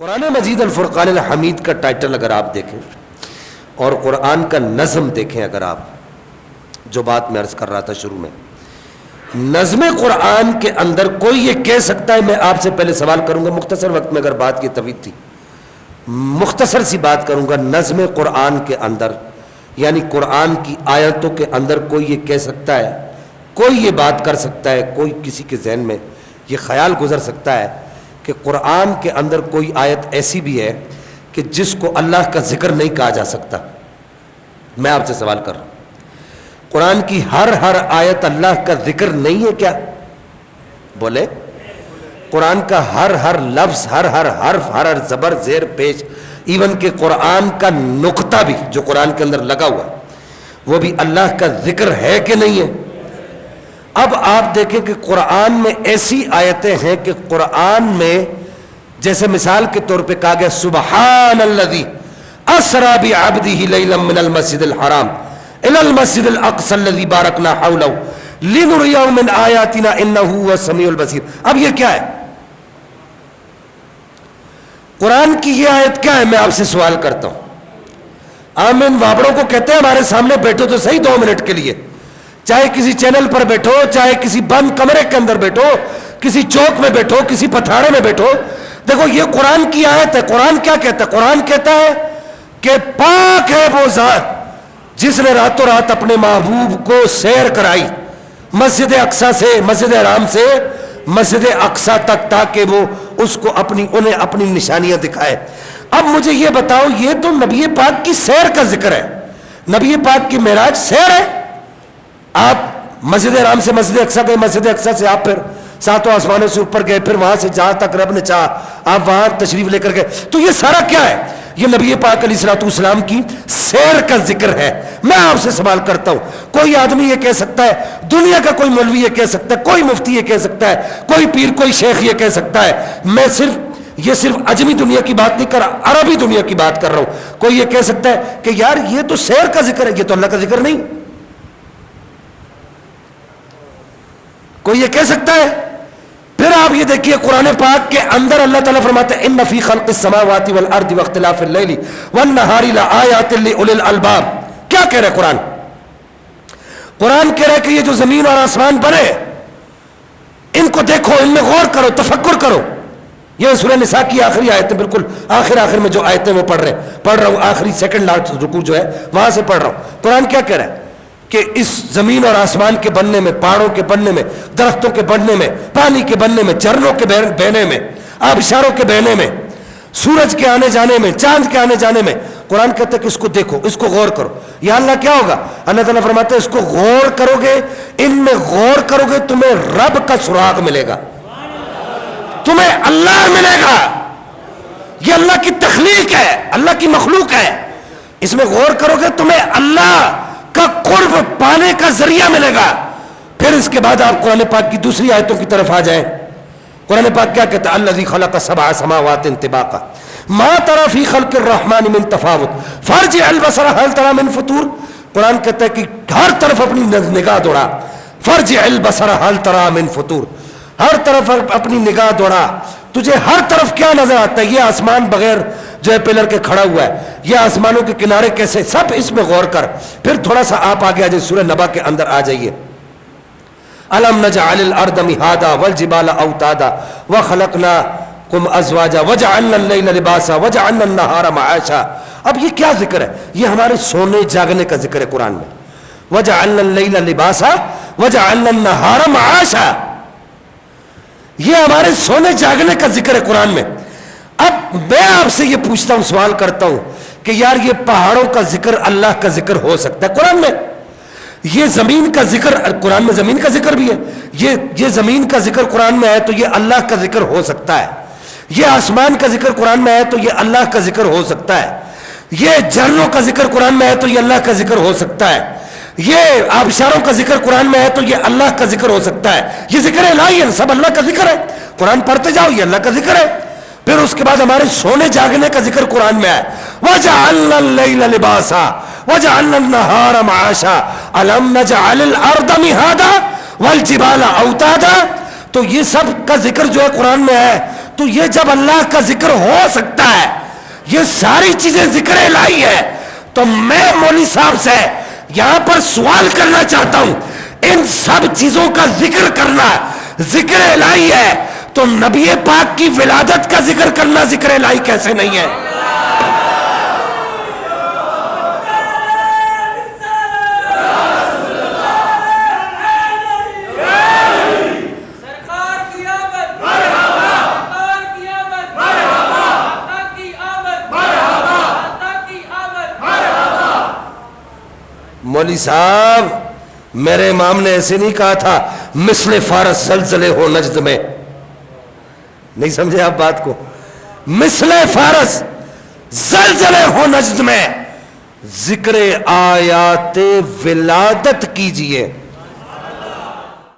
قرآن مجید الفرقان الحمید کا ٹائٹل اگر آپ دیکھیں اور قرآن کا نظم دیکھیں، اگر آپ جو بات میں عرض کر رہا تھا شروع میں، نظم قرآن کے اندر کوئی یہ کہہ سکتا ہے، میں آپ سے پہلے سوال کروں گا، مختصر وقت میں اگر بات کی طویل تھی، مختصر سی بات کروں گا، نظم قرآن کے اندر یعنی قرآن کی آیتوں کے اندر کوئی یہ کہہ سکتا ہے، کوئی یہ بات کر سکتا ہے، کوئی کسی کے ذہن میں یہ خیال گزر سکتا ہے کہ قرآن کے اندر کوئی آیت ایسی بھی ہے کہ جس کو اللہ کا ذکر نہیں کہا جا سکتا؟ میں آپ سے سوال کر رہا ہوں، قرآن کی ہر آیت اللہ کا ذکر نہیں ہے کیا؟ بولے، قرآن کا ہر لفظ، ہر حرف، ہر زبر زیر پیش، ایون کہ قرآن کا نقطہ بھی جو قرآن کے اندر لگا ہوا وہ بھی اللہ کا ذکر ہے کہ نہیں ہے؟ اب آپ دیکھیں کہ قرآن میں ایسی آیتیں ہیں کہ قرآن میں جیسے مثال کے طور پہ کہا گیا سبحان الذی اسری بعبدہ لیلا من المسجد الحرام الی المسجد الاقصی الذی بارکنا حولہ لنریہ من آیاتنا انہ هو السمیع البصیر۔ اب یہ کیا ہے؟ قرآن کی یہ آیت کیا ہے؟ میں آپ سے سوال کرتا ہوں، عام ان وابڑوں کو کہتے ہیں ہمارے سامنے بیٹھو تو صحیح 2 منٹ کے لیے، چاہے کسی چینل پر بیٹھو، چاہے کسی بند کمرے کے اندر بیٹھو، کسی چوک میں بیٹھو، کسی پتھاڑے میں بیٹھو، دیکھو یہ قرآن کی آیت ہے۔ قرآن کیا کہتا ہے؟ قرآن کہتا ہے کہ پاک ہے وہ ذات جس نے راتوں رات اپنے محبوب کو سیر کرائی مسجد اقصی سے، مسجد حرام سے مسجد اقصی تک، تاکہ وہ اس کو انہیں اپنی نشانیاں دکھائے۔ اب مجھے یہ بتاؤ، یہ تو نبی پاک کی سیر کا ذکر ہے، نبی پاک کی معراج سیر ہے۔ آپ مسجد حرام سے مسجد اقصی گئے، مسجد اقصی سے آپ پھر 7 آسمانوں سے اوپر گئے، پھر وہاں سے جہاں تک رب نے چاہا آپ وہاں تشریف لے کر گئے، تو یہ سارا کیا ہے؟ یہ نبی پاک علیہ الصلوۃ والسلام کی سیر کا ذکر ہے۔ میں آپ سے سوال کرتا ہوں، کوئی آدمی یہ کہہ سکتا ہے، دنیا کا کوئی مولوی یہ کہہ سکتا ہے، کوئی مفتی یہ کہہ سکتا ہے، کوئی پیر کوئی شیخ یہ کہہ سکتا ہے، میں صرف عجمی دنیا کی بات نہیں کر رہا، عربی دنیا کی بات کر رہا ہوں، کوئی یہ کہہ سکتا ہے کہ یار یہ تو سیر کا ذکر ہے، یہ تو اللہ کا ذکر نہیں؟ کوئی یہ کہہ سکتا ہے؟ پھر آپ یہ دیکھیے قرآن پاک کے اندر اللہ تعالیٰ فرماتے ہیں ان فی خلق السماوات والارض واختلاف اللیل والنہار لآیات لأولی الالباب۔ کیا کہہ رہے قرآن؟ قرآن کہہ رہا ہے کہ یہ جو زمین اور آسمان بنے ان کو دیکھو، ان میں غور کرو، تفکر کرو۔ یہ سورہ نساء کی آخری آیتیں، بالکل آخر میں جو آیتیں وہ پڑھ رہا ہوں، آخری سیکنڈ لاسٹ رکوع جو ہے وہاں سے پڑھ رہا ہوں۔ قرآن کیا کہہ رہا ہے کہ اس زمین اور آسمان کے بننے میں، پہاڑوں کے بننے میں، درختوں کے بننے میں، پانی کے بننے میں، جھرنوں کے بہنے میں، آبشاروں کے بہنے میں، سورج کے آنے جانے میں، چاند کے آنے جانے میں، قرآن کہتا ہے کہ اس کو دیکھو، اس کو غور کرو۔ یا اللہ کیا ہوگا؟ اللہ تعالیٰ فرماتا ہے اس کو غور کرو گے، ان میں غور کرو گے تمہیں رب کا سراغ ملے گا، تمہیں اللہ ملے گا۔ یہ اللہ کی تخلیق ہے، اللہ کی مخلوق ہے، اس میں غور کرو گے تمہیں اللہ کا قرب پانے کا ذریعہ ملے گا۔ پھر اس کے بعد آپ قرآن پاک کی دوسری آیتوں کی طرف آ جائیں۔ قرآن پاک کیا کہتا ہے؟ الذی خلق 7 سماوات طباقا ما تری فی خلق الرحمن من تفاوت فارجع البصر هل تری من فطور۔ قرآن کہتا ہے کہ ہر طرف اپنی نگاہ دوڑا، فارجع البصر هل تری من فطور، ہر طرف اپنی نگاہ دوڑا، تجھے ہر طرف کیا نظر آتا ہے؟ یہ آسمان بغیر جو ہے پلر کے کھڑا ہوا ہے، یہ آسمانوں کے کنارے کیسے، سب اس میں غور کر۔ پھر تھوڑا سا آپ آگے آ جائیں، سورہ نبا کے اندر آ جائیے۔ الم نجعل الارض مہادا والجبال اوتادا وخلقناکم ازواجا وجعلنا اللیل لباسا وجعلنا النہار معاشا۔ اب یہ کیا ذکر ہے؟ یہ ہمارے سونے جاگنے کا ذکر ہے قرآن میں۔ وجعلنا اللیل لباسا وجعلنا النہار معاشا، یہ ہمارے سونے جاگنے کا ذکر ہے قرآن میں۔ اب میں آپ سے یہ پوچھتا ہوں، سوال کرتا ہوں کہ یار یہ پہاڑوں کا ذکر اللہ کا ذکر ہو سکتا ہے قرآن میں؟ یہ زمین کا ذکر قرآن میں، زمین کا ذکر بھی ہے، یہ زمین کا ذکر قرآن میں ہے تو یہ اللہ کا ذکر ہو سکتا ہے۔ یہ آسمان کا ذکر قرآن میں ہے تو یہ اللہ کا ذکر ہو سکتا ہے۔ یہ جھرنوں کا ذکر قرآن میں ہے تو یہ اللہ کا ذکر ہو سکتا ہے۔ یہ آبشاروں کا ذکر قرآن میں ہے تو یہ اللہ کا ذکر ہو سکتا ہے۔ یہ ذکر الہی ہے، سب اللہ کا ذکر ہے، قرآن پڑھتے جاؤ، یہ اللہ کا ذکر ہے۔ پھر اس کے بعد ہمارے سونے جاگنے کا ذکر قرآن میں ہے، وَجَعَلْنَا اللَّيْلَ لِبَاسًا وَجَعَلْنَا النَّهَارَ مَعَاشًا أَلَمْ نَجْعَلِ الْأَرْضَ مِهَادًا وَالْجِبَالَ أَوْتَادًا۔ تو یہ سب کا ذکر جو ہے قرآن میں ہے، تو یہ جب اللہ کا ذکر ہو سکتا ہے، یہ ساری چیزیں ذکر الہی ہے، تو میں مولوی صاحب سے یہاں پر سوال کرنا چاہتا ہوں، ان سب چیزوں کا ذکر کرنا ذکر الہی ہے تو نبی پاک کی ولادت کا ذکر کرنا ذکر الہی کیسے نہیں ہے؟ مولوی صاحب میرے امام نے ایسے نہیں کہا تھا مثل فارس زلزلے ہو نجد میں، نہیں سمجھے آپ بات کو؟ مثل فارس زلزلے ہو نجد میں، ذکر آیات ولادت کیجئے۔